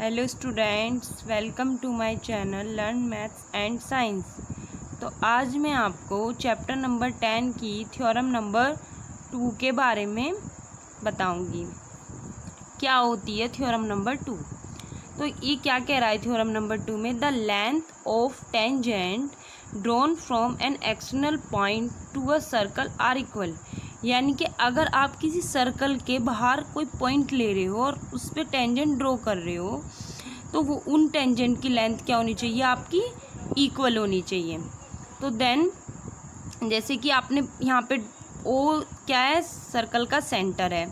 Hello students, welcome to my channel learn maths and science. तो आज मैं आपको चैप्टर नंबर 10 की थ्योरम नंबर 2 के बारे में बताऊंगी। क्या होती है थ्योरम नंबर 2? तो ये क्या कह रहा है थ्योरम नंबर 2 में? The length of tangent drawn from an external point to a circle are equal. यानी कि अगर आप किसी सर्कल के बाहर कोई पॉइंट ले रहे हो और उस पर टेंजेंट ड्रॉ कर रहे हो तो वो उन टेंजेंट की लेंथ क्या होनी चाहिए? आपकी इक्वल होनी चाहिए। तो देन जैसे कि आपने यहाँ पे ओ क्या है? सर्कल का सेंटर है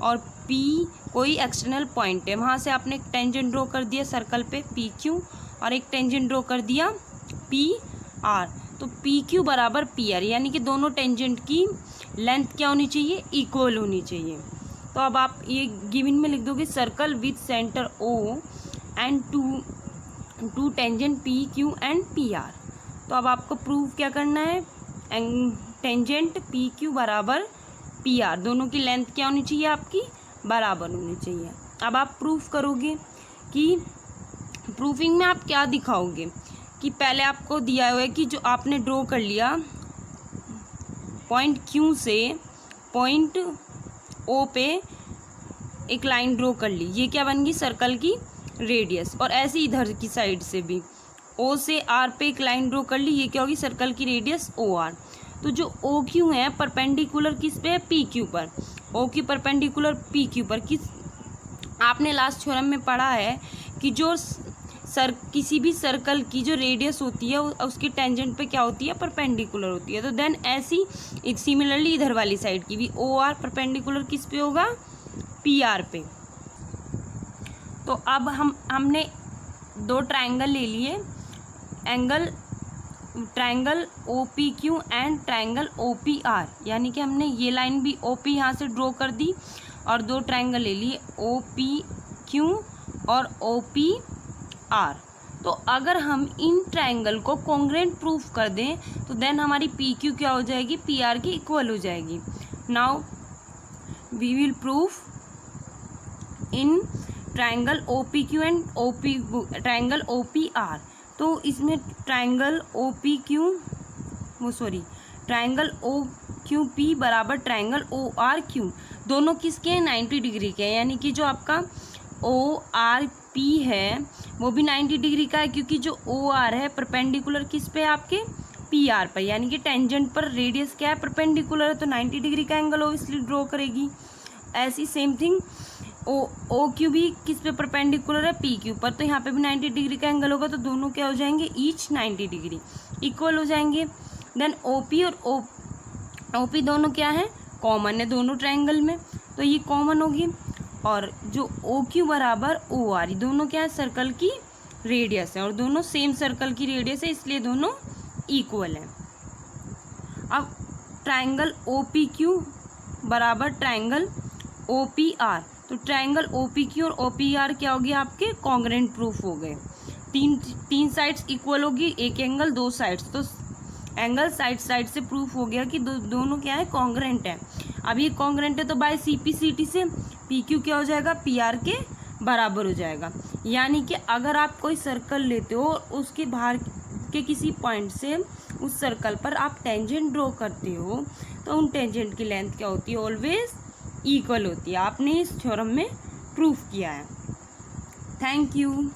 और पी कोई एक्सटर्नल पॉइंट है, वहाँ से आपने एक टेंजेंट ड्रॉ कर दिया सर्कल पे पी क्यू और एक टेंजेंट ड्रॉ कर दिया पी आर। तो पी क्यू बराबर पी आर, यानी कि दोनों टेंजेंट की लेंथ क्या होनी चाहिए? इक्वल होनी चाहिए। तो अब आप ये गिवन में लिख दोगे circle with centre O and two tangent P Q and P R. तो अब आपको प्रूव क्या करना है? टेंजेंट पी क्यू बराबर पी आर, दोनों की लेंथ क्या होनी चाहिए? आपकी बराबर होनी चाहिए। अब आप प्रूफ करोगे कि प्रूफिंग में आप क्या दिखाओगे कि पहले आपको दिया हुआ है कि जो आपने ड्रॉ कर लिया पॉइंट क्यू से पॉइंट ओ पे एक लाइन ड्रॉ कर ली, ये क्या बन गई? सर्कल की रेडियस। और ऐसे इधर की साइड से भी ओ से आर पे एक लाइन ड्रॉ कर ली, ये क्या होगी? सर्कल की रेडियस ओ आर। तो जो ओ क्यू है परपेंडिकुलर किस पे है? पी क्यू पर। O Q perpendicular P Q पर। किस आपने लास्ट थ्योरम में पढ़ा है कि जो किसी भी सर्कल की जो रेडियस होती है उसकी टेंजेंट पे क्या होती है? परपेंडिकुलर होती है। तो देन ऐसी सिमिलरली इधर वाली साइड की भी ओ आर परपेंडिकुलर किस पे होगा? पी आर पे। तो अब हमने दो ट्रायंगल ले लिए, triangle O P Q and triangle O P R, यानी कि हमने ये लाइन भी ओ पी यहाँ से ड्रॉ कर दी और दो ट्रायंगल ले लिए ओ पी क्यू और ओ पी आर। तो अगर हम इन ट्रायंगल को कॉन्ग्रुएंट प्रूफ कर दें तो देन हमारी पी क्यू क्या हो जाएगी? पी आर की इक्वल हो जाएगी। Now we will proof in triangle O P Q and triangle O P R. तो इसमें triangle O P Q triangle O Q P बराबर ट्रायंगल ओ आर क्यू, दोनों किसके हैं? 90 डिग्री के हैं। यानी कि जो आपका ओ आर पी है वो भी 90 डिग्री का है, क्योंकि जो ओ आर है परपेंडिकुलर किस पे है? आपके पी आर पर। यानी कि टेंजेंट पर रेडियस क्या है? परपेंडिकुलर है, तो 90 डिग्री का एंगल ऑब्वियसली ड्रॉ करेगी। ऐसी सेम थिंग ओ क्यू भी किस पे परपेंडिकुलर है? पी क्यू पर। तो यहाँ पे भी 90 डिग्री का एंगल होगा, तो दोनों क्या हो जाएंगे? ईच 90 डिग्री इक्वल हो जाएंगे। देन ओ पी और ओ पी दोनों क्या है? कॉमन है दोनों ट्रायंगल में, तो ये कॉमन होगी। और जो ओ क्यू बराबर ओ आर, दोनों क्या है? सर्कल की रेडियस है और दोनों सेम सर्कल की रेडियस है, इसलिए दोनों इक्वल है। अब ट्रायंगल ओ पी क्यू बराबर ट्रायंगल ओ पी आर, तो ट्रायंगल ओ पी क्यू और ओ पी आर क्या हो गया? आपके कॉन्ग्रुएंट प्रूफ हो गए। तीन साइड्स इक्वल होगी, एक एंगल दो साइड्स, तो एंगल साइड से प्रूफ हो गया कि दोनों क्या है? कॉन्ग्रुएंट है। अब ये कॉन्ग्रुएंट है तो by C P C T से पी क्यू क्या हो जाएगा? पी आर के बराबर हो जाएगा। यानी कि अगर आप कोई सर्कल लेते हो उसके बाहर के किसी पॉइंट से उस सर्कल पर आप टेंजेंट ड्रॉ करते हो तो उन टेंजेंट की लेंथ क्या होती है? ऑलवेज इक्वल होती है। आपने इस थ्योरम में प्रूफ किया है। Thank you.